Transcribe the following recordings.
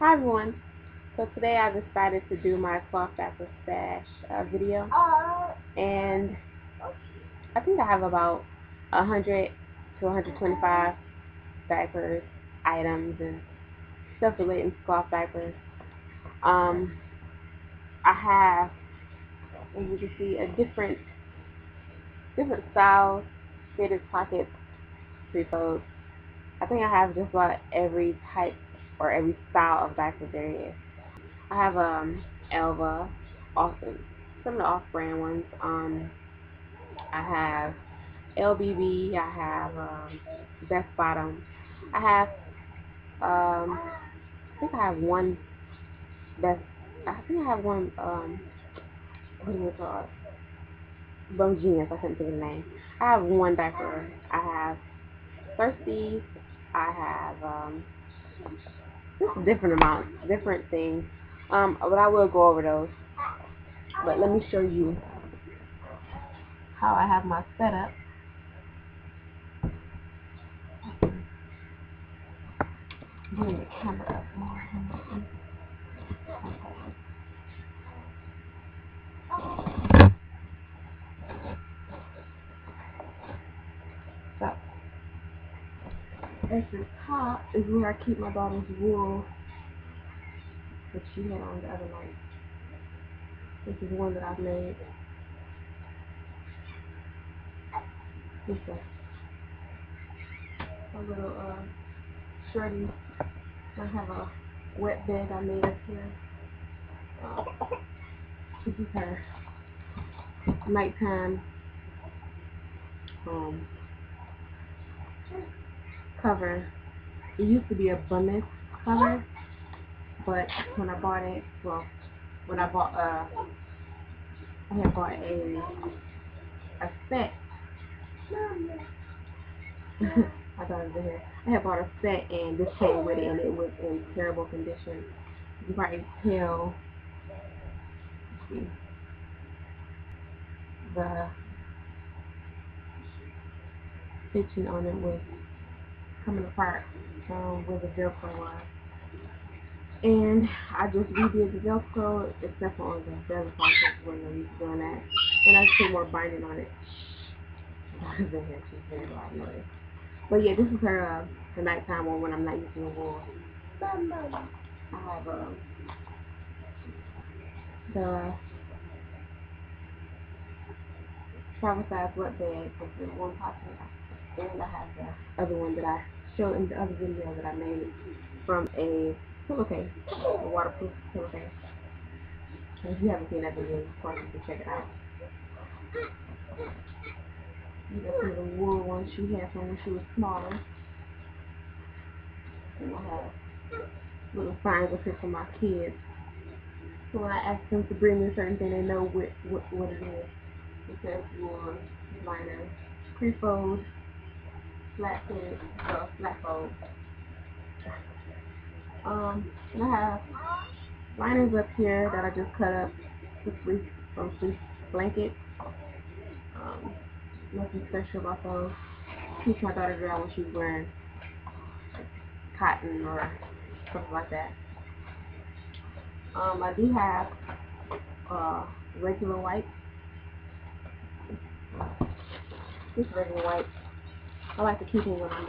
Hi everyone. So today I decided to do my cloth diaper stash video, and I think I have about 100 to 125 diapers, items, and stuff relating to cloth diapers. Um, I have, as you can see, a different styles, fitted pockets, prefolds. I think I have just about every type or every style of diaper there is. I have Elva, awesome, some of the off-brand ones. I have LBB. I have Best Bottom. I have I think I have one Best. I think I have one what do you call it? Longies. I couldn't think of the name. I have one diaper. I have Thirsty. I have just different amounts, different things. But I will go over those. But let me show you how I have my setup. Bring the camera up more. So at the top is where I keep my daughter's wool that she had on the other night. This is one that I've made. This is a little shorty. I have a wet bed I made up here. This is her nighttime cover. It used to be a bummis cover, but when I bought it, well, when I bought I had bought a set. I thought it was in here. I had bought a set and this came with it, and it was in terrible condition. You can probably tell the stitching on it was coming apart where the Velcro was. And I just redid the Velcro except for on the belly pockets where I used to doing that. And I just put more binding on it. She's very loud noise. But yeah, this is her the nighttime one when I'm not using the wool. I have the travel size wet bag with the one pocket, and I have the other one that I showed in the other video that I made from a pillowcase, a waterproof pillowcase. And if you haven't seen that video, of course you can check it out. These are some of the wool ones she had from when she was smaller. And I have little signs up here for my kids. So when I ask them to bring me a certain thing, they know what it is. It says wool, liner, prefold, flat fit, flat fold. And I have liners up here that I just cut up from fleece blankets. Nothing special about those. Teach my daughter dry when she's wearing like cotton or something like that. I do have regular wipes. Just regular wipes. I like to keep them when I'm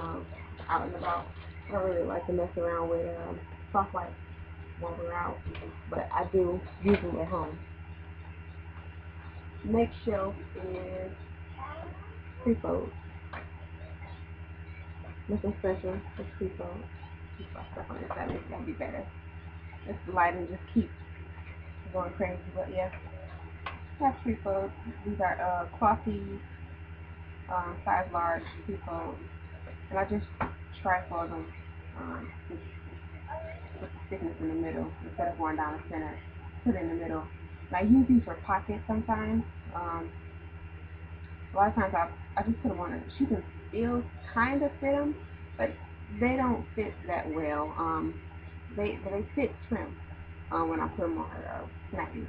out and about. I don't really like to mess around with soft wipes while we're out, but I do use them at home. Next shelf is prefolds. Nothing special, just prefolds. Keep my stuff on this side, it's gonna be better. It's the light and just keep going crazy, but yeah. That's prefolds. These are clothy, size large prefolds, and I just trifold them with the thickness in the middle instead of going down the center. Put it in the middle. And I use these for pockets sometimes. A lot of times I just put them on her. She can still kind of fit them, but they don't fit that well. They fit trim when I put them on her snappi.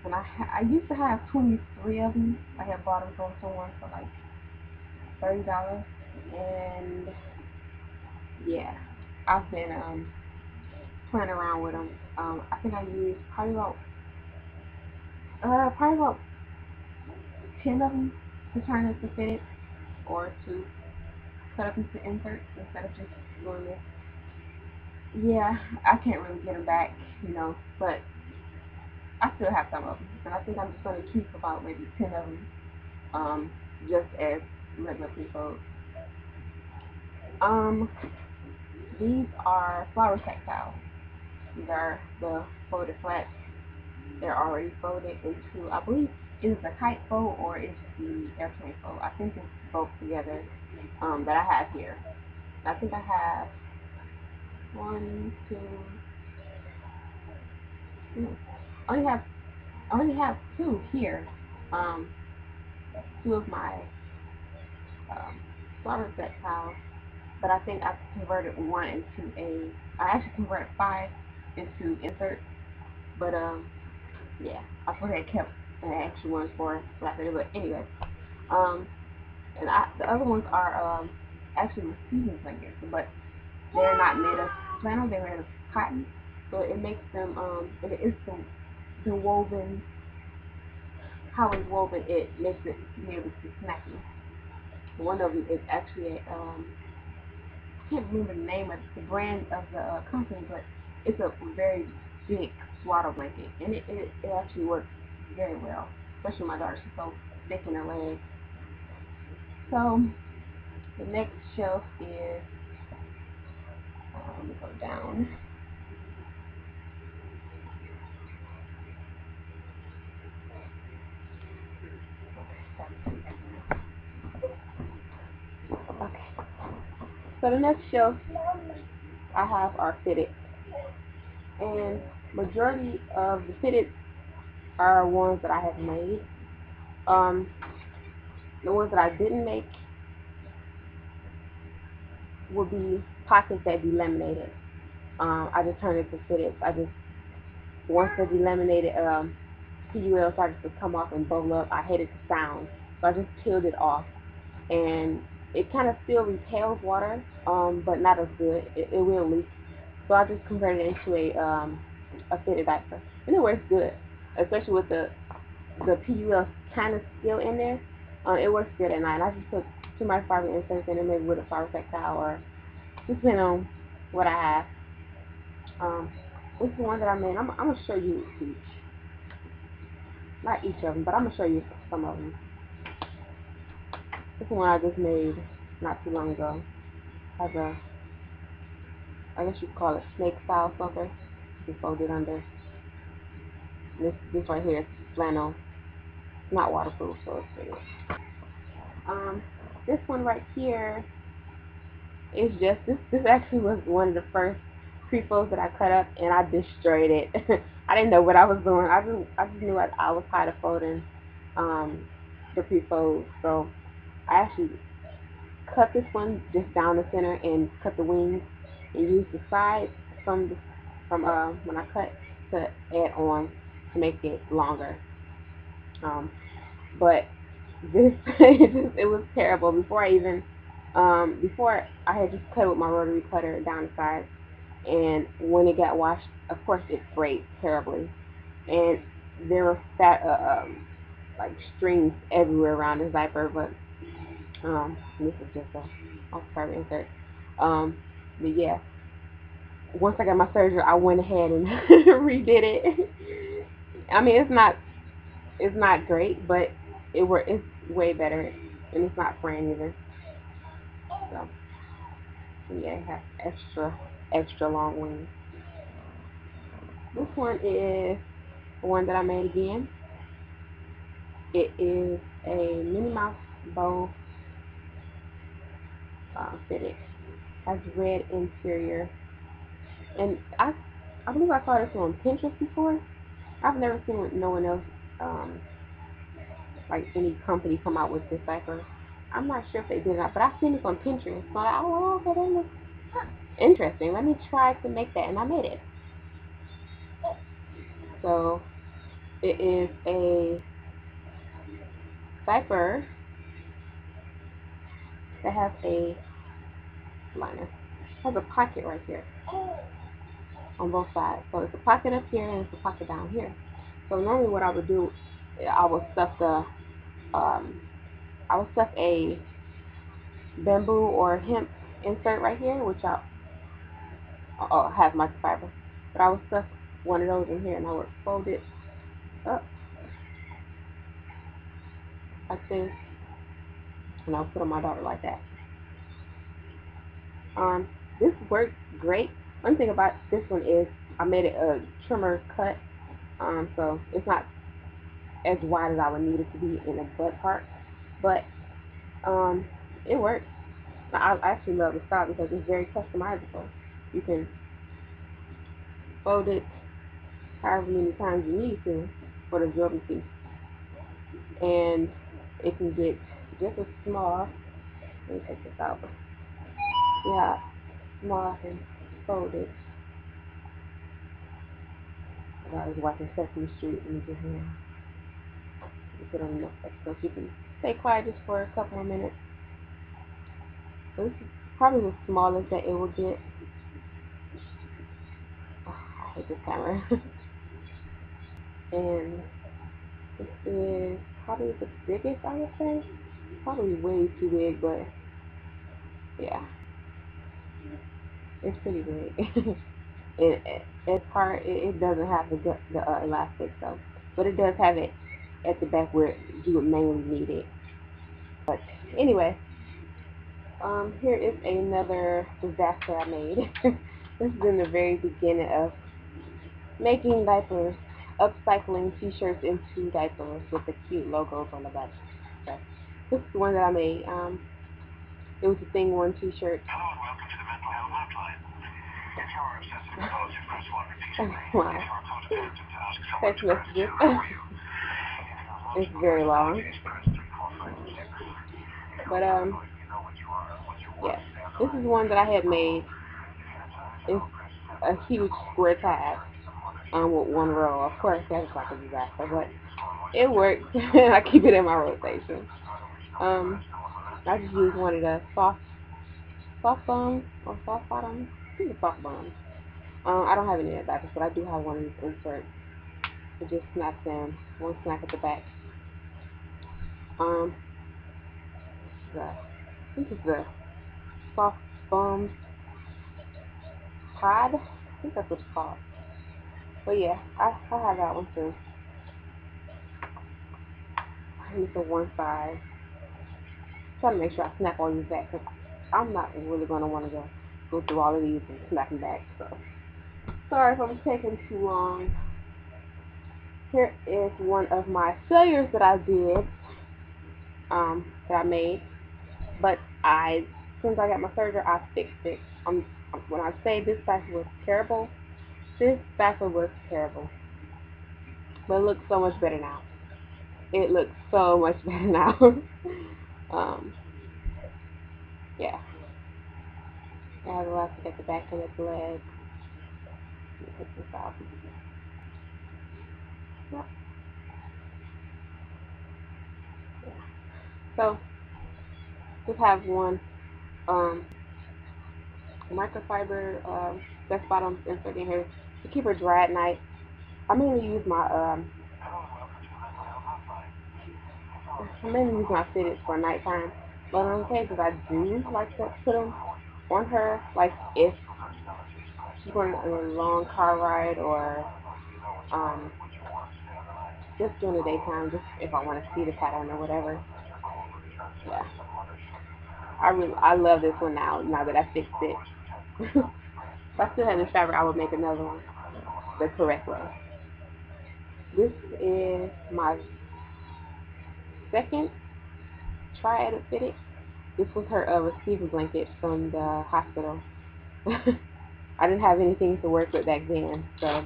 And I used to have 23 of them. I had bought them from someone for like $30, and yeah, I've been playing around with them. I think I used probably about 10 of them to turn into fitted or to cut up into inserts instead of just doing this. Yeah, I can't really get them back, but I still have some of them, and I think I'm just going to keep about maybe 10 of them, just as regular prefolds. These are flower tactiles. These are the folded flats. They're already folded into, I believe, is the kite fold or is the airplane fold. I think it's both together that I have here. I think I have one, two, I only have two here. Um, Two of my flower tactiles, but I think I converted one into I actually converted 5 into inserts, but yeah, I thought I kept an extra one for later, but anyway, and the other ones are actually receiving blankets, but they're not made of flannel, they're made of cotton, so it makes them, and it's the woven, how it's woven, it makes it be able to snappy. One of them is actually I can't remember the name of the brand of the company, but it's a very big swaddle blanket, and it actually works very well, especially my daughter. She's so thick in her legs. So the next shelf is, let me go down. Okay. So the next shelf I have are fitted, and majority of the fitted are ones that I have made. The ones that I didn't make would be pockets that delaminated. I just turned it to fitted. Once the delaminated PUL started to come off and bubble up, I hated the sound, so I just peeled it off, and it kind of still repels water, but not as good. It will leak, so I just converted it into a fitted diaper, and it works good, especially with the PUL kind of still in there. It works good at night. I just put 2 microfiber inserts in it, maybe with a flower tactile, or just depending on what I have. This is the one that I made. I'm gonna show you each, not each of them, but I'm gonna show you some of them. This one I just made not too long ago. Has a, I guess you could call it snake style something. You can fold it under. This right here is flannel. It's not waterproof, so it's pretty. This one right here is just this actually was one of the first prefolds that I cut up, and I destroyed it. I didn't know what I was doing. I just knew I was tired of folding the prefolds, so I actually cut this one just down the center and cut the wings and use the sides from when I cut to add on to make it longer. But this it was terrible. Before I had just cut with my rotary cutter down the sides, and when it got washed, of course it frayed terribly, and there were like strings everywhere around this diaper. But this is just a private insert. But yeah, once I got my surgery, I went ahead and redid it. I mean, it's not great, but it's way better, and it's not fraying either. So yeah, it has extra long wings. This one is the one that I made again. It is a Minnie Mouse bow fitted. Has red interior, and I believe I saw this on Pinterest before. I've never seen no one else, like any company, come out with this diaper. I'm not sure if they did or not, but I've seen this on Pinterest. So I thought, oh, okay, that looks interesting. Let me try to make that, and I made it. So it is a diaper that has a liner. has a pocket right here on both sides. So it's a pocket up here and it's a pocket down here. So normally what I would do, I would stuff a bamboo or hemp insert right here, which I have microfiber. But I would stuff one of those in here and I would fold it up like this, and I'll put on my daughter like that. This works great. One thing about this one is I made it a trimmer cut, so it's not as wide as I would need it to be in the butt part, but it works. I actually love the style because it's very customizable. You can fold it however many times you need to for the absorbency, and it can get just as small. Let me take this out. Yeah, small and fold it. I was watching Sesame Street and just put on enough so you can stay quiet just for a couple more minutes. So this is probably the smallest that it will get. Oh, I hate this camera. And this is probably the biggest, I would say. Probably way too big, but yeah, it's pretty big. It's hard. It doesn't have the elastic, so, but it does have it at the back where you would mainly need it. But anyway, here is another disaster I made. This is in the very beginning of making diapers, upcycling t-shirts into diapers with the cute logos on the back. So this is the one that I made. It was a Thing One t-shirt. Hello and welcome to the Mental Health Hotline. If you are obsessive compulsive, press 1 repeatedly. Wow. If you are codependent to ask someone Text to press 2 messages. for you. If you have It's multiple very long. personalities, press 3, 4, 5, or 6. If But you know what you are and what you want, yeah, stay on the this line. is one that I had made. If you answer It's no, press 7. a huge square tab with one row. Of course, that's like a disaster, but it works. I keep it in my rotation. I just use one of the soft bums or soft bottoms. I think it's soft bums. I don't have any of that, but I do have one of these inserts. It just snaps in, one snap at the back. Um, I think it's the soft bum pod. I think that's what it's called. But yeah, I have that one too. I use the one side. Trying to make sure I snap all these back because I'm not really going to want to go through all of these and snap them back. So sorry if I'm taking too long. Here is one of my failures that I did, that I made, but since I got my surgery, I fixed it. When I say this diaper was terrible, this diaper was terrible, but it looks so much better now. It looks so much better now. um, yeah, I have elastic at the back of the leg. Let me take this out. Yep. Yeah. So just have one microfiber best bottom insert in here to keep her dry at night. I mainly use my fitteds for nighttime, but on occasions I do like to put them on her, like if she's going on a long car ride or just during the daytime, just if I want to see the pattern or whatever. Yeah, I love this one now that I fixed it. If I still had this fabric, I would make another one the correct way. This is my second try at it fitted. This was her receiver blanket from the hospital. I didn't have anything to work with back then, so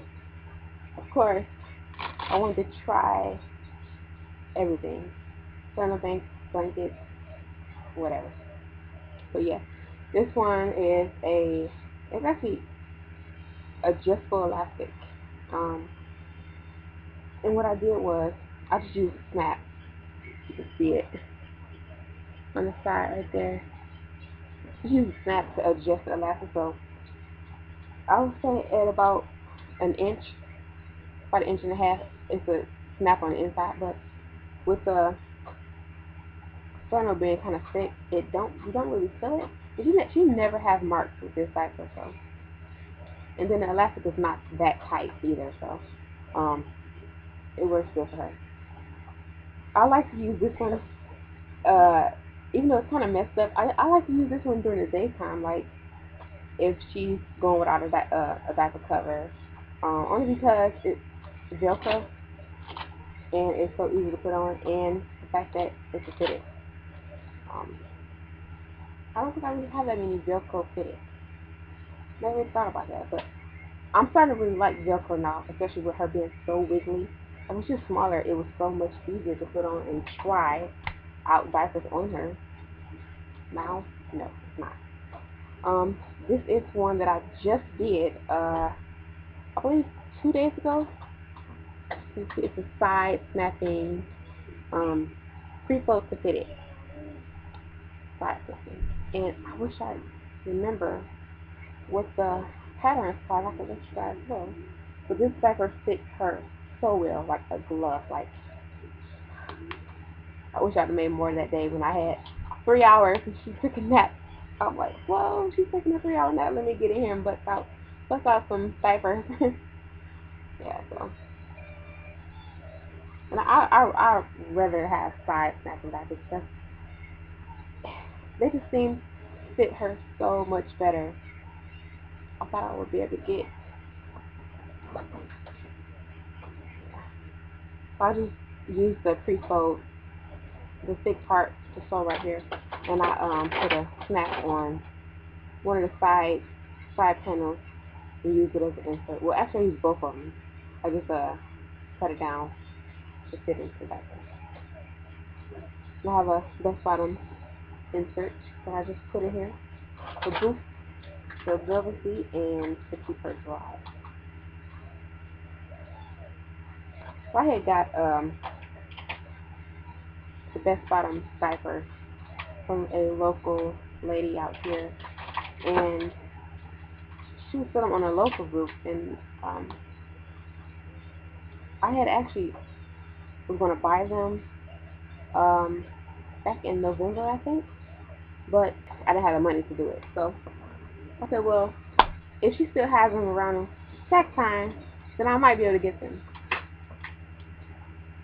of course I wanted to try everything. Thermal blankets, whatever. So yeah, this one is it's actually adjustable elastic. And what I did was I just used a snap. You can see it on the side right there. Just use a snap to adjust the elastic. So I would say at about an inch, about an inch and a half, it's a snap on the inside. But with the flannel being kind of thick, you don't really feel it. But she never has marks with this diaper, so. And then the elastic is not that tight either, so it works good for her. I like to use this one, even though it's kind of messed up. I like to use this one during the daytime, like if she's going without a diaper cover, only because it's Velcro and it's so easy to put on, and the fact that it's a fitted. Um, I don't think I really have that many Velcro fitted. Never really thought about that, but I'm starting to really like Velcro now, especially with her being so wiggly. When she was smaller, it was so much easier to put on and try out diapers on her. Now, no, it's not. This is one that I just did, I believe 2 days ago. It's a side snapping, prefolds to fit it, side snapping. And I wish I remember what the pattern is called. I could let you guys know. But this diaper fits her so well, like a glove. Like, I wish I'd have made more that day when I had 3 hours and she took a nap. I'm like, whoa, she's taking a 3 hour nap. Let me get in here and bust out some diapers. Yeah, so. And I rather have side snapping diapers because they just seem to fit her so much better. I thought I would be able to get. So I just use the prefold, the thick part to sew right here, and I put a snap on one of the side panels and use it as an insert. Well, actually, I use both of them. I just cut it down to fit into the diaper. And I have a best bottom insert that I just put in here to boost the absorbency and to keep her dry. So I had got the best bottom diaper from a local lady out here, and she was selling on a local group, and I had actually was going to buy them back in November, I think, but I didn't have the money to do it. So I said, well, if she still has them around tax time, then I might be able to get them.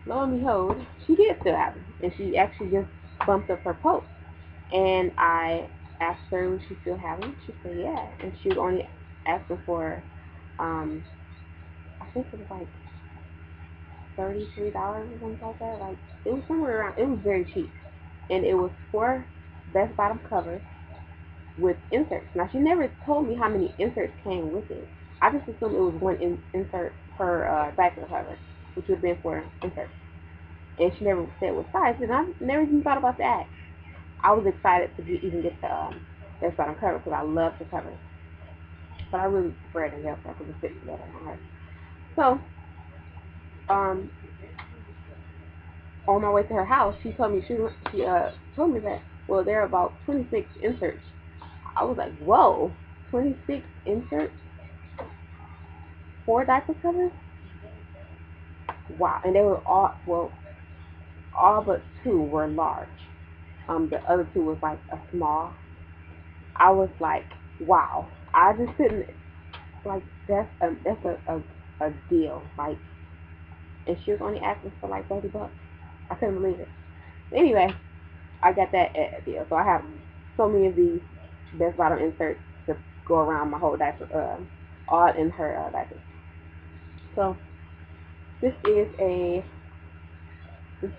Lo and behold, she did still have them, and she actually just bumped up her post. And I asked her, would she still have them? She said, yeah. And she was only asking for, I think it was like $33 or something like that. Like, it was somewhere around. It was very cheap, and it was 4 best bottom covers with inserts. Now, she never told me how many inserts came with it. I just assumed it was one insert per diaper cover, which would have been 4 inserts. And she never said what size, and I never even thought about that. I was excited to even get the best bottom cover because I love the covers, but I really prefer it in Velcro because it fits better on her. So, on my way to her house, she told me told me that, well, there are about 26 inserts. I was like, whoa, 26 inserts, 4 diaper covers? Wow. And they were all but 2 were large. The other 2 was like a small. I was like, wow. I just couldn't, like, that's a deal. Like, and she was only asking for like $30. I couldn't believe it. Anyway, I got that at a deal. So I have so many of these best bottom inserts to go around my whole diaper, all in her diaper. So this is a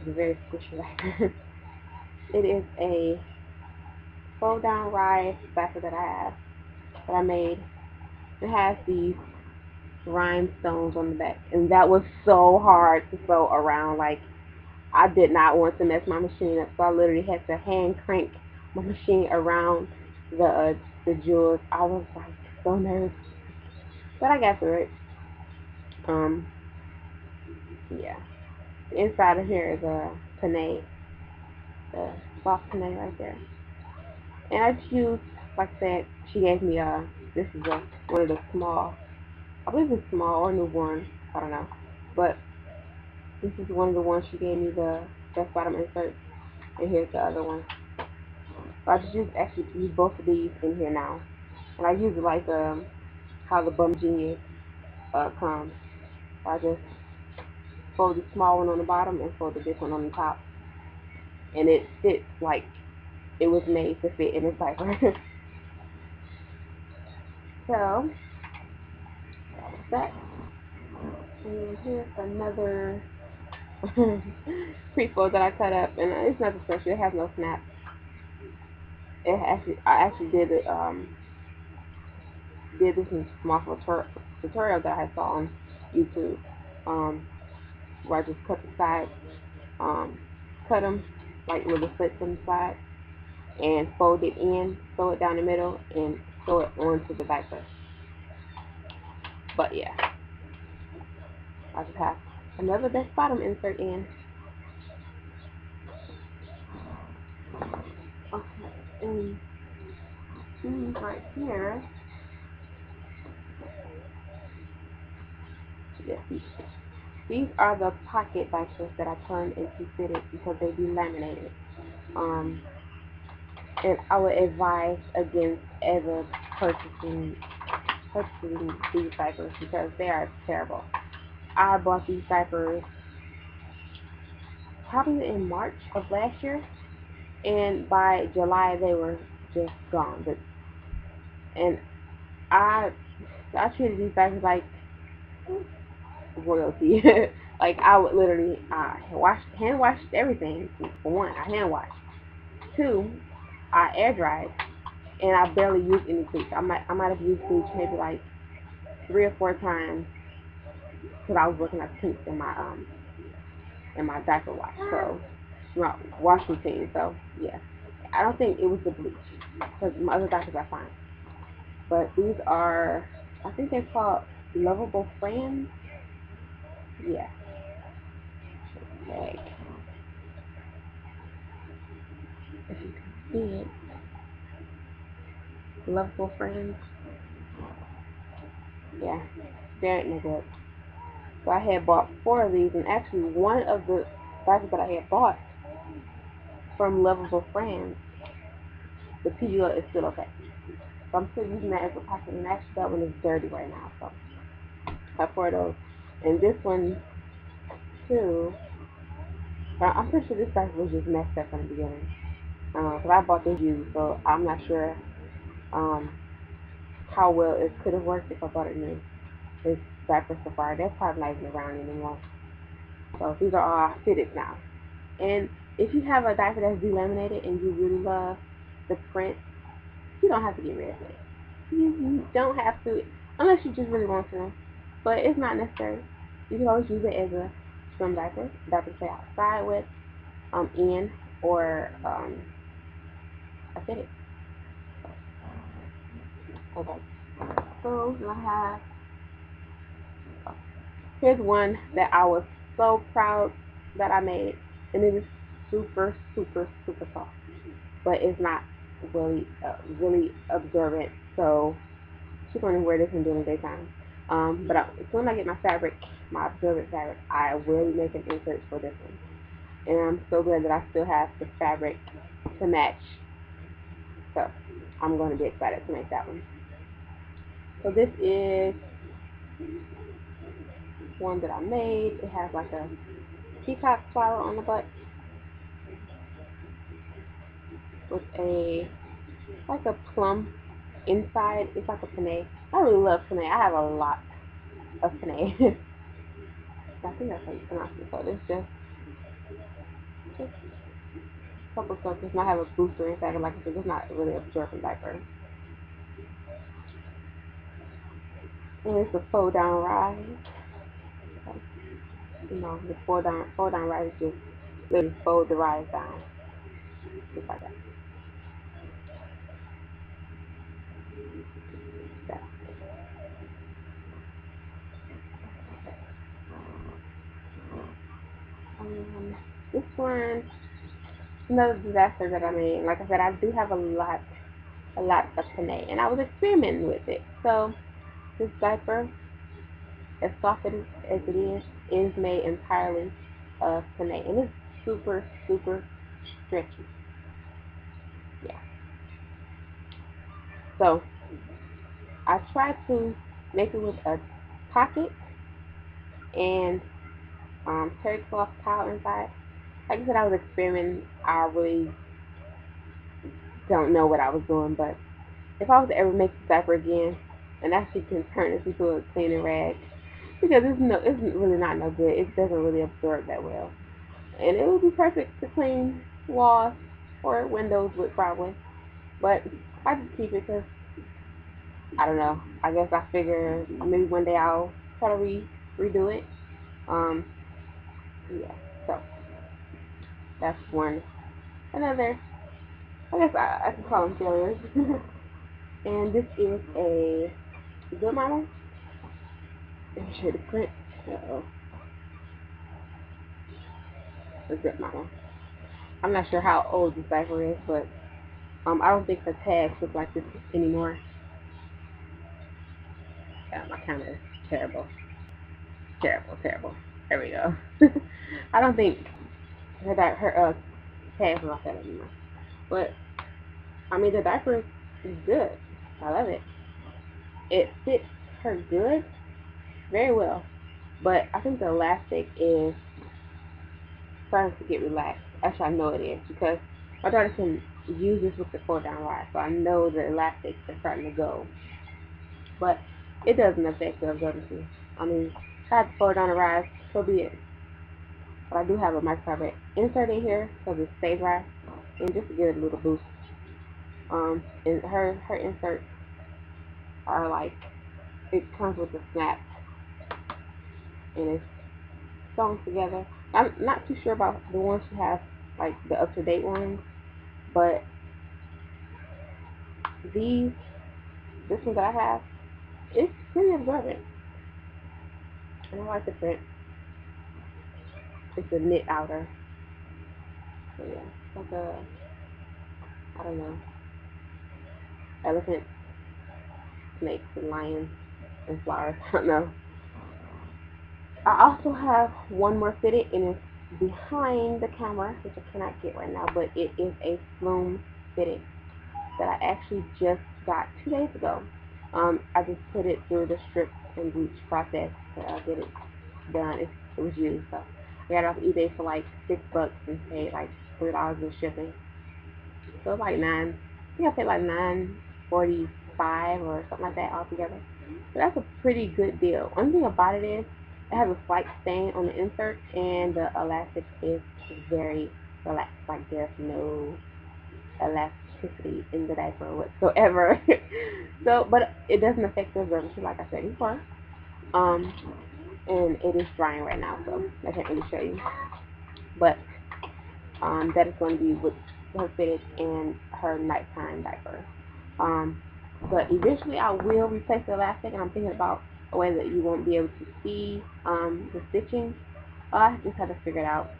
very squishy diaper. It is a fold down rise diaper that I made. It has these rhinestones on the back, and that was so hard to sew around. Like, I did not want to mess my machine up, so I literally had to hand crank my machine around the jewels. I was like so nervous, but I got through it. Um, yeah. The inside of here is a panne, the soft panne right there, and I just used like I said, she gave me this is one of the small, I believe it's small or newborn, I don't know, but this is one of the ones she gave me, the best bottom insert, and here's the other one. So I just actually use both of these in here now, and I use it like how the Bum Genius comes. So I just fold the small one on the bottom and fold the big one on the top, and it fits like it was made to fit in this diaper. So that, and here's another prefold that I cut up, and it's nothing special. It has no snap. I actually did it. Did this in small tutorial that I saw on YouTube, where I just cut the sides, cut them like with the slits on the side, and fold it in, sew it down the middle, and sew it onto the diaper. But yeah, I just have another best bottom insert in. Okay, and these right here, yes, these are the pocket diapers that I turned into fitted because they delaminated. And I would advise against ever purchasing these diapers because they are terrible. I bought these diapers probably in March of last year, and by July they were just gone. And I treated these diapers like royalty. Like I would literally hand washed everything. For one, I hand washed. Two, I air dried, and I barely used any bleach. I might have used bleach maybe like 3 or 4 times because I was working at kinks in my diaper wash, so my wash routine. So yeah, I don't think it was the bleach because my other diapers are fine. But these are, I think they're called lovable friends. Yeah. Okay. If you can see it, lovable friends. Yeah, they're no good. So I had bought 4 of these, and actually one of the diapers that I had bought from Lovable Friends, the PGO is still okay. So I'm still using that as a pocket, and actually that one is dirty right now. So I have 4 of those, and this one too. I'm pretty sure this diaper was just messed up from the beginning. Because I bought this used, so I'm not sure um, how well it could have worked if I bought it new. This diaper Safari, that's probably not even around anymore. So these are all fitted now. And if you have a diaper that's delaminated and you really love the print, you don't have to get rid of it. You don't have to, unless you just really want to. But it's not necessary. You can always use it as a swim diaper to stay outside with, in, or a fitted. Okay. So I have, here's one that I was so proud that I made, and it is super, super, super soft, but it's not really absorbent. So she's going to wear this during the daytime. But as soon as I get my absorbent fabric, I will make an insert for this one. And I'm so glad that I still have the fabric to match. So I'm going to be excited to make that one. So this is one that I made. It has like a peacock flower on the butt with like a plum inside. It's like a penne. I really love penne. I have a lot of penne. I think that's how you pronounce it. So it's just a couple stuff. Does not have a booster inside. Like I said, it's not really absorbent diaper. And it's a fold down rise. Okay. You know, the fold down rise is just literally fold the rise down. Just like that. Yeah. This one, another disaster that I made. Like I said, I do have a lot a lot of Panay, and I was experimenting with it. So this diaper, as soft as it is made entirely of Panay, and it's super, super stretchy. Yeah. So I tried to make it with a pocket and terry cloth towel inside. Like I said, I was experimenting. I really don't know what I was doing, but if I was to ever make this diaper again, and actually can turn this into a cleaning rag, because it's really not no good. It doesn't really absorb that well, and it would be perfect to clean walls or windows with probably. But I just keep it because I don't know. I guess I figure maybe one day I'll try to redo it. Um, yeah. So that's one. Another, I guess I can call them failures. And this is a good mama. Let me show you the print. Uh-oh. A good mama. I'm not sure how old this diaper is, but I don't think the tags look like this anymore. Yeah, my camera is terrible. Terrible, terrible. There we go. I don't think her tags look like that anymore. But I mean, the diaper is good. I love it. It fits her good, very well. But I think the elastic is starting to get relaxed. Actually, I know it is because my daughter can use this with the fold down ride, so I know the elastic is starting to go. But it doesn't affect the absorbency. I mean, if I have to fold down the ride, so be it. But I do have a microfiber insert in here so it stays dry, and just to give it a little boost. And her inserts are like, it comes with a snap, and it's sewn together. I'm not too sure about the ones she has, like the up-to-date ones, but this one that I have, it's pretty absorbent. And I like the print. It's a knit outer. So yeah, it's like a, I don't know, elephant, snakes, and lions, and flowers. I don't know. I also have one more fitted, and it's behind the camera, which I cannot get right now, but it is a flume fitted that I actually just got 2 days ago. I just put it through the strip and bleach process to get it done. It was used, so I got it off eBay for like $6 and paid like $3 in shipping. So it's like I think I paid like $9.45 or something like that altogether. So that's a pretty good deal. One thing about it is it has a slight stain on the insert, and the elastic is very relaxed. Like there's no elasticity in the diaper whatsoever. So, but it doesn't affect the absorbency, like I said before. Um, and it is drying right now, so I can't really show you. But that is going to be with her fitted and her nighttime diaper. But eventually I will replace the elastic, and I'm thinking about a way that you won't be able to see the stitching. I just have to figure it out.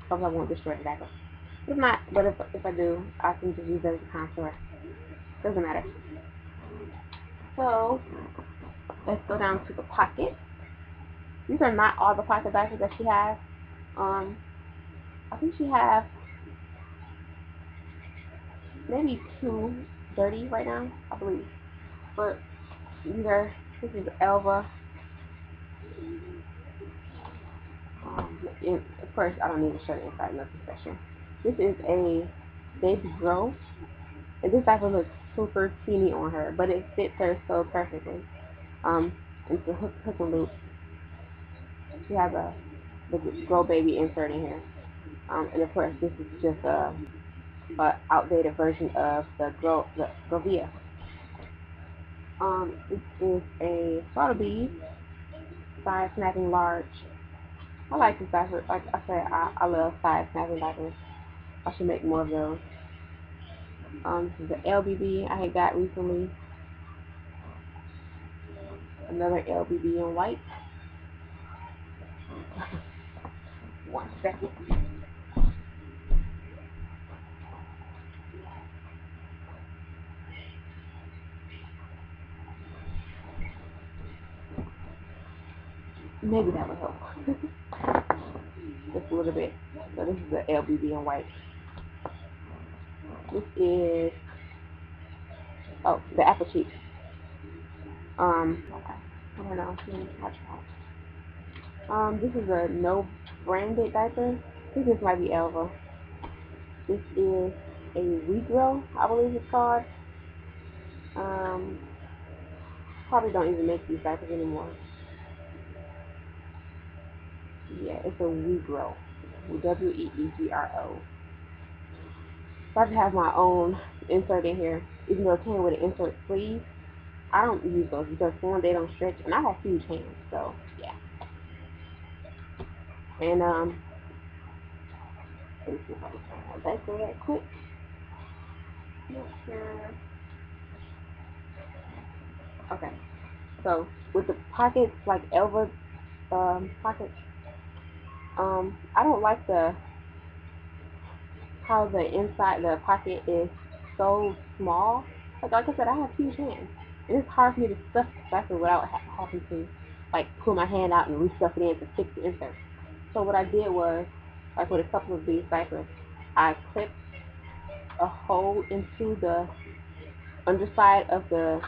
Hopefully I won't destroy the diaper. If not, but if I do, I can just use it as a contour. Doesn't matter. So let's go down to the pocket. These are not all the pocket diapers that she has. I think she has maybe 2 dirty right now, I believe. But this is Elva. Of course, I don't need to show the inside nothing special. This is a baby grow, and this diaper looks super teeny on her, but it fits her so perfectly. It's a hook and loop. She has the grow baby insert in here, and of course, this is just a outdated version of the Grovia. This is a throttle bead, side snapping large. I like this diaper. Like I said, I love side snapping diapers. I should make more of those. This is the LBB I had got recently. Another LBB in white. One second. Maybe that would help. Just a little bit. So this is the LBB in white. This is, oh, the apple cheek. Okay. I don't know. Let me try. This is a no branded diaper. I think this might be Elva. This is a regrow, I believe it's called. Probably don't even make these diapers anymore. Yeah, it's a regrow. WEEGRO. So I just have my own insert in here, even though it came with an insert sleeve. I don't use those because one, they don't stretch, and I have huge hands, so yeah. And let me see if I can turn that back that quick. Not sure. Okay, so with the pockets, like Elva pockets, I don't like how the inside the pocket is so small. Like I said, I have huge hands, and it's hard for me to stuff the diaper without having to like pull my hand out and re-stuff it in to fix the insert. So what I did was, like with a couple of these diapers, I clipped a hole into the underside of the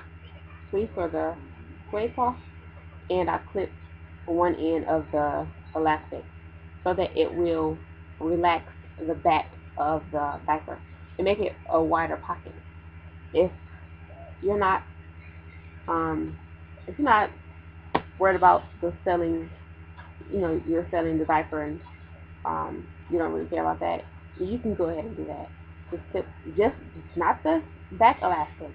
fleece or the suede cloth, and I clipped one end of the elastic so that it will relax the back of the diaper and make it a wider pocket. If you're not if you're not worried about the selling, you're selling the diaper and you don't really care about that, you can go ahead and do that. Just not the back elastic,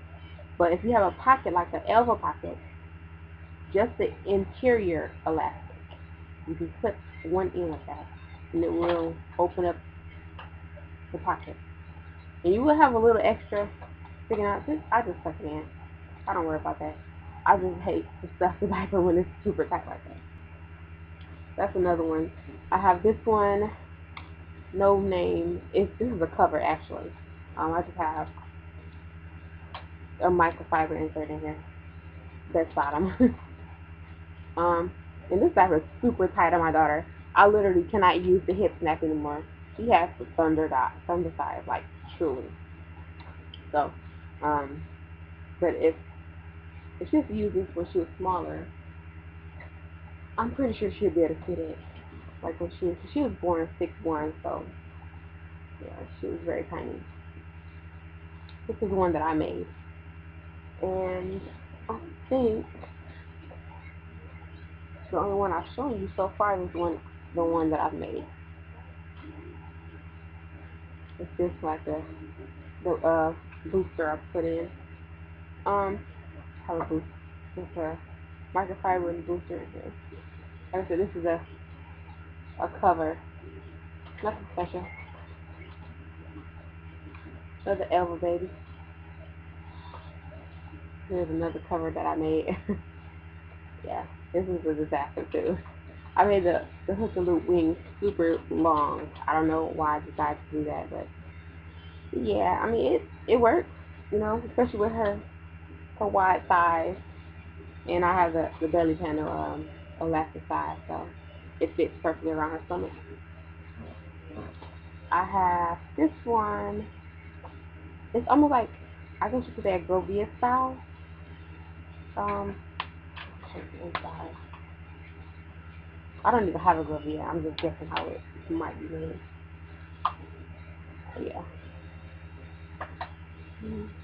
but if you have a pocket like the elbow pocket, just the interior elastic, you can clip one end of that, and it will open up the pocket. And you will have a little extra sticking out. I just tuck it in. I don't worry about that. I just hate to stuff the diaper when it's super tight like that. That's another one. I have this one, no name. This is a cover actually. I just have a microfiber insert in here. That's bottom. And this diaper is super tight on my daughter. I literally cannot use the hip snap anymore. She has the thunder size, like truly. So, but if she was to use this when she was smaller, I'm pretty sure she'll be able to fit it. Like when she was born 6'1", so yeah, she was very tiny. This is one that I made, and I think the only one I've shown you so far is the one that I've made. It's just like the booster I put in. Have a boost with a microfiber and booster in here. Like I said, this is a cover, nothing special. Another Elva baby. Here's another cover that I made. Yeah, this is a disaster too. I made the hook and loop wings super long. I don't know why I decided to do that, but yeah, I mean it works, especially with her wide thighs, and I have the belly panel elastic size, so it fits perfectly around her stomach. I have this one. It's almost like, I guess you could say, a Grovia style. Check the inside. I don't even have a Grovia. I'm just guessing how it might be made. Yeah.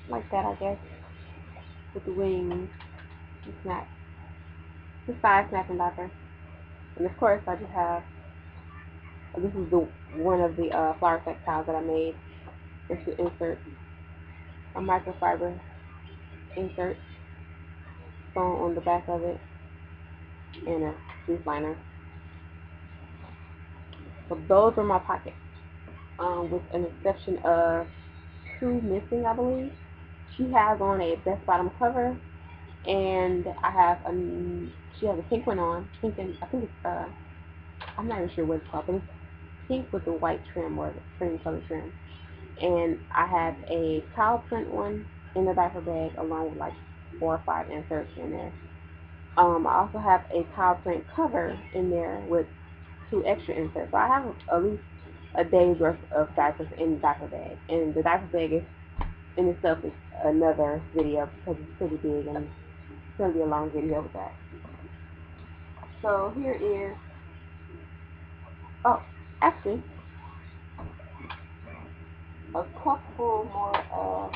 Like that, I guess. With the wings. The snap. The side snapping diaper. And of course, I just have, this is one of the flower textiles that I made. Just to insert a microfiber insert sewn on the back of it, and a fleece liner. So those are my pockets, with an exception of 2 missing, I believe. She has on a best bottom cover, and she has a pink one on. Pink, and I think it's I'm not even sure what it's called, but it's pink with the white trim or the cream color trim. And I have a cow print one in the diaper bag along with like 4 or 5 inserts in there. I also have a towel print cover in there with 2 extra inserts. So I have at least a day's worth of diapers in the diaper bag. And the diaper bag is in itself is another video because it's pretty big and it's going to be a long video with that. So here is, oh, actually, a couple more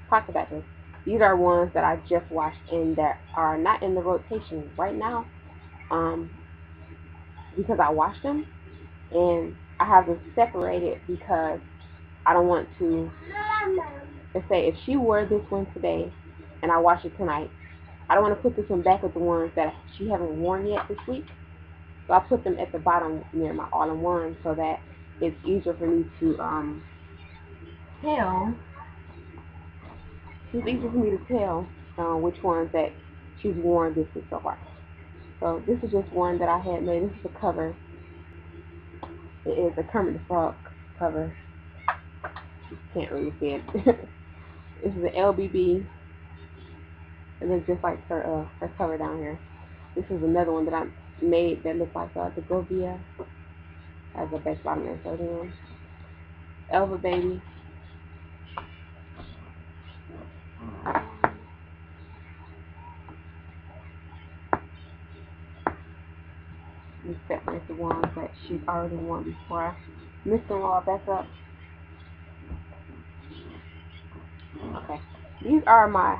pocket diapers. These are ones that I just washed and that are not in the rotation right now because I washed them, and I have them separated because I don't want to, let's say if she wore this one today and I wash it tonight, I don't want to put this one back with the ones that she haven't worn yet this week. So I put them at the bottom near my all-in-one so that it's easier for me to tell. It's easier for me to tell which ones that she's worn this week so far. So this is just one that I had made. This is a cover. It is a Kermit the Frog cover. You can't really see it. This is an LBB. It looks just like her cover down here. This is another one that I made that looks like the Govia. Has a base bottom insert in. Elva Baby. We separate the ones that she's already worn before I mix them all back up. Okay. These are my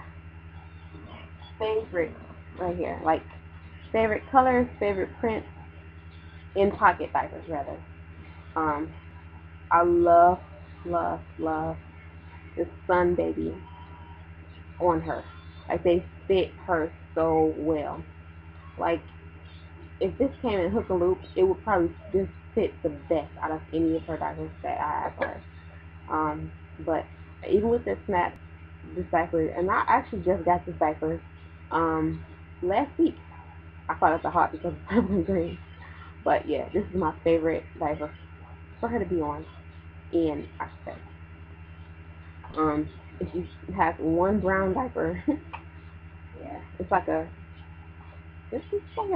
favorite right here. Like favorite colors, favorite prints in pocket diapers rather. I love this Sun Baby on her. Like they fit her so well. Like if this came in hook and loop, it would probably just fit the best out of any of her diapers that I have for her. But even with this diaper, and I actually just got this diaper last week. I thought it was hot because of purple and green. But yeah, this is my favorite diaper for her to be on. And I should say, if she has one brown diaper, yeah, it's like a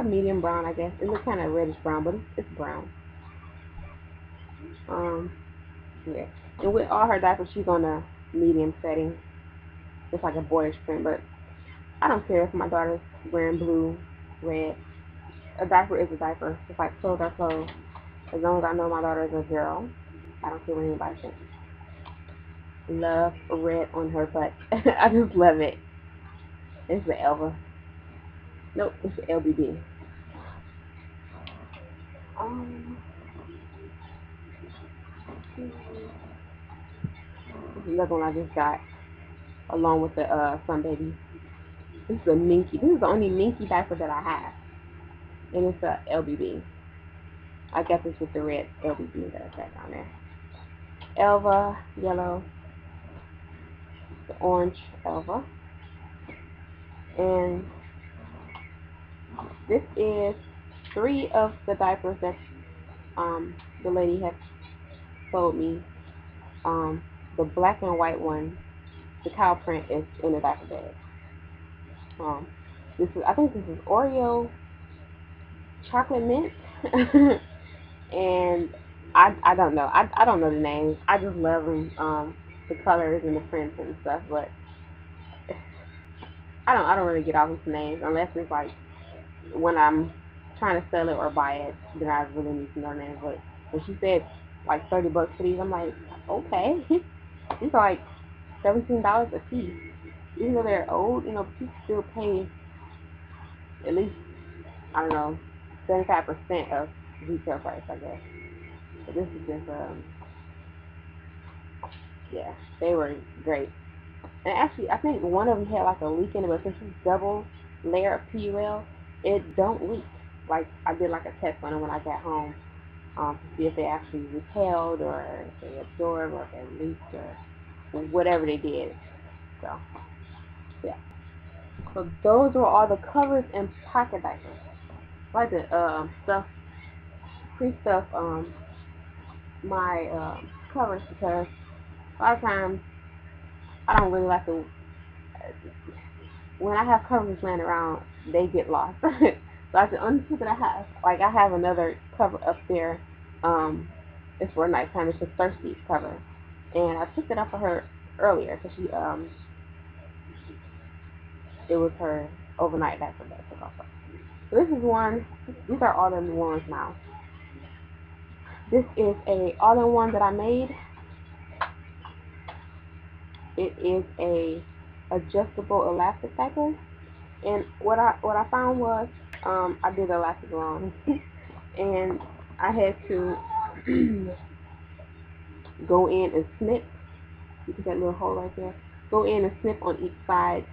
medium brown, I guess. It looks kind of reddish brown, but it's brown. Yeah. And with all her diapers, she's on a medium setting. It's like a boyish print, but I don't care if my daughter's wearing blue, red. A diaper is a diaper. It's like clothes are clothes. As long as I know my daughter is a girl, I don't care what anybody thinks. Love red on her butt. I just love it. It's the Elva. Nope, it's the LBB. This is another one I just got along with the Sun Baby. This is a Minky. This is the only Minky diaper that I have. And it's a LBB. I got this with the red LBB that I got down there. Elva, yellow, the orange Elva. And this is 3 of the diapers that the lady had sold me. The black and white one, the cow print is in the diaper bag. I think this is Oreo chocolate mint. And I don't know. I don't know the names. I just love them, the colors and the prints and stuff, but I don't really get off with names unless it's like when I'm trying to sell it or buy it, then I really need to know names. But when she said like $30 for these, I'm like, okay. These are like $17 a piece. Even though they're old, you still pay at least, I don't know, 75% of retail price, I guess. But this is just, yeah, they were great. And actually, I think one of them had like a leak in it, but since it's double layer of PUL, it don't leak. Like, I did like a test on it when I got home to see if they actually repelled or if they absorbed or if they leaked or whatever they did. So, yeah. So those were all the covers and pocket diapers. I like to pre-stuff my covers because a lot of times I don't really like to when I have covers laying around, they get lost. So that's the only two that I have. Like I have another cover up there. It's for nighttime. It's a thirsty cover, and I took it up for her earlier because it was her overnight diaper that I took off. So this is one. These are all in ones now. This is a all-in-one that I made. It is a adjustable elastic diaper, and what I found was I did elastic wrong, and I had to go in and snip. You see that little hole right there? Go in and snip on each side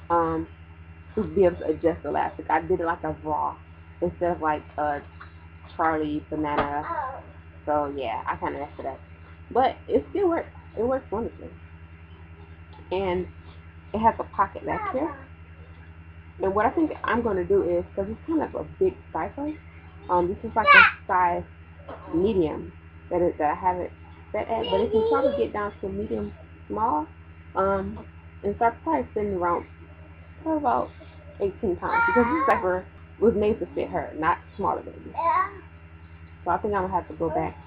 to be able to adjust the elastic. I did it like a raw instead of like a Charlie banana. So yeah, I kind of messed it up, but it still works. It works wonderfully, and it has a pocket back here. And what I think I'm going to do is, because it's kind of a big diaper, this is like a size medium that I have it set at, but it can probably get down to medium small. And so I probably spend around for about 18 pounds because this diaper was made to fit her, not smaller babies. So I think I'm going to have to go back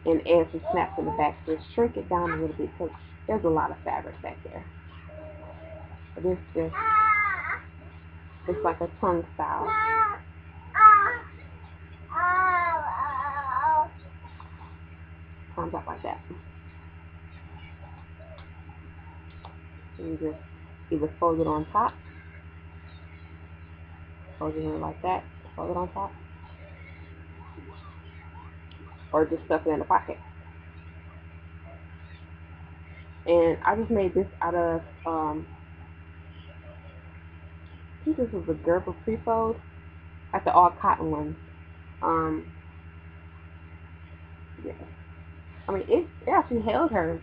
and add some snaps in the back to shrink it down a little bit because there's a lot of fabric back there. But it's like a tongue style. Comes out like that. And you just either fold it on top, fold it in like that, fold it on top, or just stuff it in the pocket. And I just made this out of, I think this was a Gerber prefold, like the all cotton ones. Yeah. I mean, it actually held her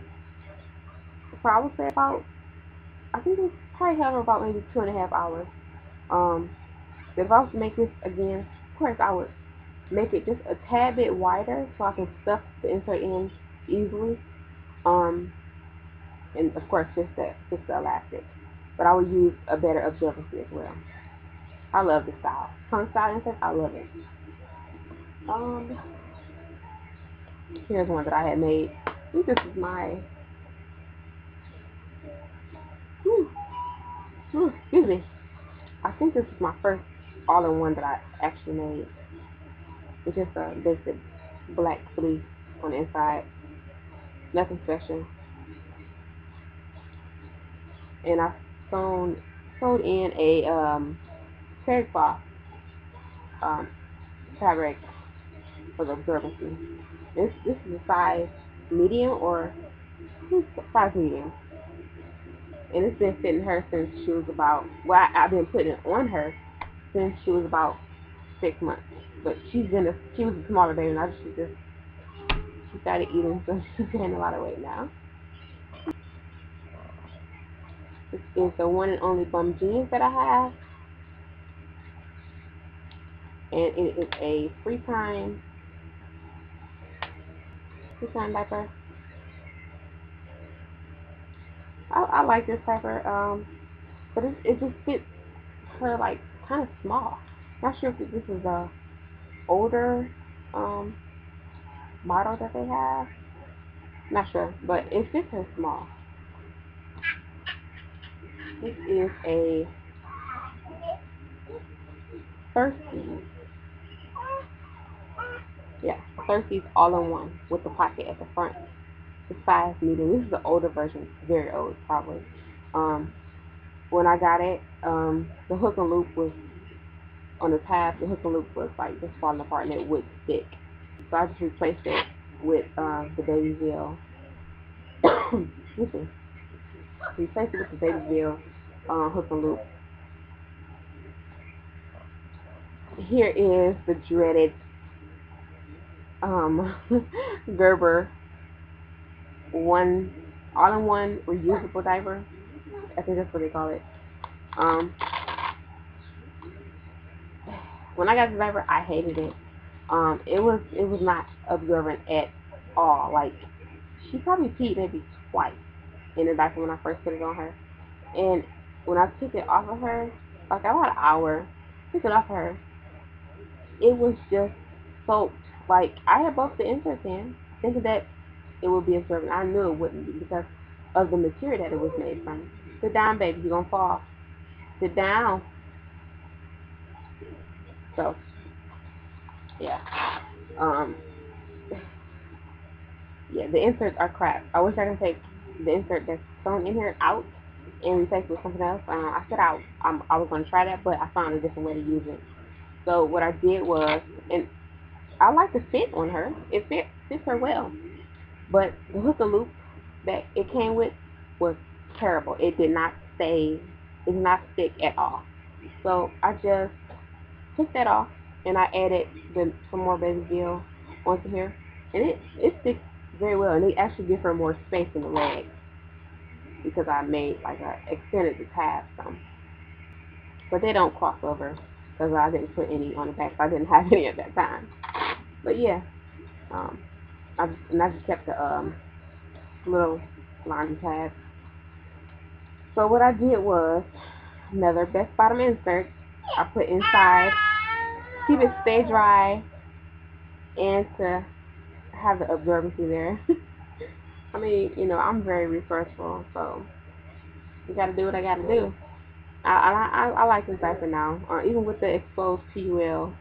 for, I would say about, I think it probably held her about maybe 2.5 hours. If I was to make this again, of course I would make it just a tad bit wider so I can stuff the insert in easily. And of course just the elastic. But I would use a better absorbency as well. I love this style. Tongue style insert, I love it. Here's one that I had made. I think this is my excuse me. I think this is my first all-in-one that I actually made. It's just a basic black fleece on the inside. Nothing special. And I sewed in a terry cloth fabric for the absorbency. This is a size medium or size medium, and it's been fitting her since she was about. Well, I've been putting it on her since she was about 6 months. But she was a smaller baby, and she started eating, so she's gaining a lot of weight now. This is the one and only bum jeans that I have, and it is a free time diaper. I like this diaper, but it just fits her like kind of small. Not sure if this is a older model that they have. Not sure, but it fits her small. This is a Thirsties. Yeah, Thirsties all-in-one with the pocket at the front. The size medium. This is the older version, very old probably. When I got it, the hook and loop was on the tab. The hook and loop was like just falling apart and it would stick. So I just replaced it with the Baby Veil. Replaced it with the Baby Veil hook and loop. Here is the dreaded Gerber all-in-one reusable diaper. I think that's what they call it. When I got the diaper, I hated it. It was not absorbent at all. Like she probably peed maybe twice in the diaper when I first put it on her, and when I took it off of her, like about an hour, took it off of her, it was just soaked. Like I had both the inserts in, thinking that it would be absorbent. I knew it wouldn't be because of the material that it was made from. Sit down, baby, you're gonna fall. Sit down. So yeah. Um yeah, the inserts are crap. I wish I could take the insert that's sewn in here out and replace it with something else. I said I was gonna try that, but I found a different way to use it. So what I did was, and I like the fit on her. It fits her well. But the hook and loop that it came with was terrible. It did not stay, it did not stick at all. So I just took that off and I added some more baby gel onto here, and it sticks very well. And it actually gives her more space in the leg because I made like a extended the tab some, but they don't cross over because I didn't put any on the back. So I didn't have any at that time. But yeah, um, I just kept the little laundry tab. So what I did was another best bottom insert I put inside, keep it stay dry, and to have the absorbency there. I mean, you know, I'm very resourceful, so you gotta do what I gotta do. I like this diaper now, even with the exposed PUL.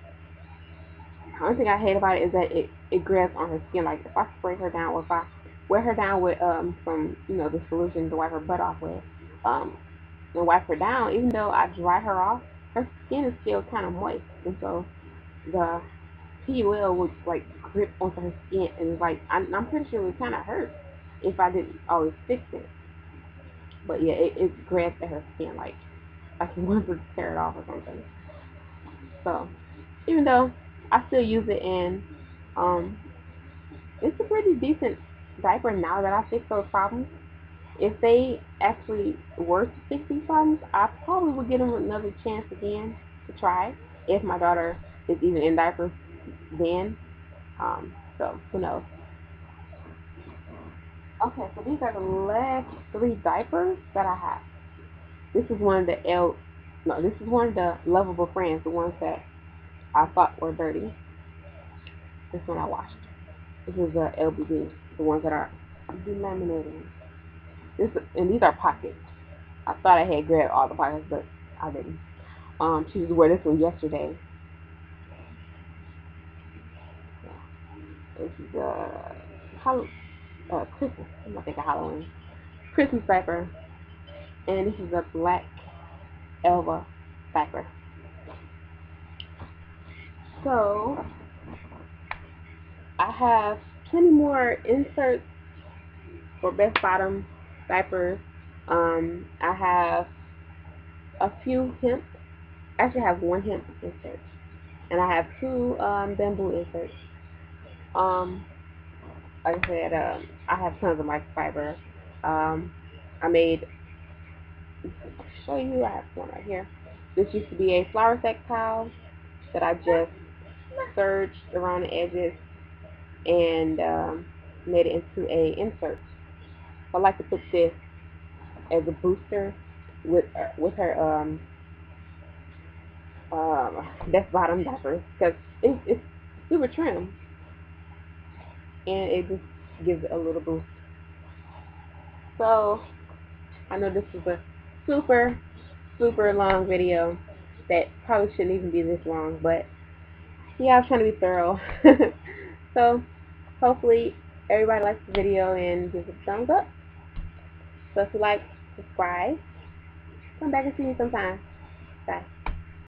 The only thing I hate about it is that it grabs on her skin. Like if I spray her down, or if I wear her down with some the solution to wipe her butt off with, um and wipe her down, even though I dry her off, her skin is still kind of moist, and so the PUL would like grip onto her skin, and it's like I'm pretty sure it would kind of hurt if I didn't always fix it. But yeah, it grabs at her skin like it wants to tear it off or something. So even though I still use it, and um, it's a pretty decent diaper now that I fixed those problems. If they actually were to fix these problems, I probably would give them another chance again to try if my daughter is even in diapers then. So who knows? Okay, so these are the last three diapers that I have. This is one of the no, this is one of the lovable friends, the ones that I thought were dirty. This one I washed. This is the LBD, the ones that are delaminated. And these are pockets. I thought I had grabbed all the pockets, but I didn't. She was wearing this one yesterday. This is Christmas. I'm not thinking Halloween. Christmas diaper, and this is a black Elva diaper. So I have plenty more inserts for best bottom diapers. I have a few hemp. Actually, I have one hemp insert, and I have two bamboo inserts. Um, like I said, I have tons of microfiber. Um, I made. I'll show you. I have one right here. This used to be a flour sack towel that I just serged around the edges and made it into a insert. I like to put this as a booster with her best bottom diapers because it's super trim and it just gives it a little boost. So I know this is a super super long video that probably shouldn't even be this long, but yeah, I'm trying to be thorough. So hopefully everybody likes the video and gives it a thumbs up. So if you like, subscribe. Come back and see me sometime. Bye.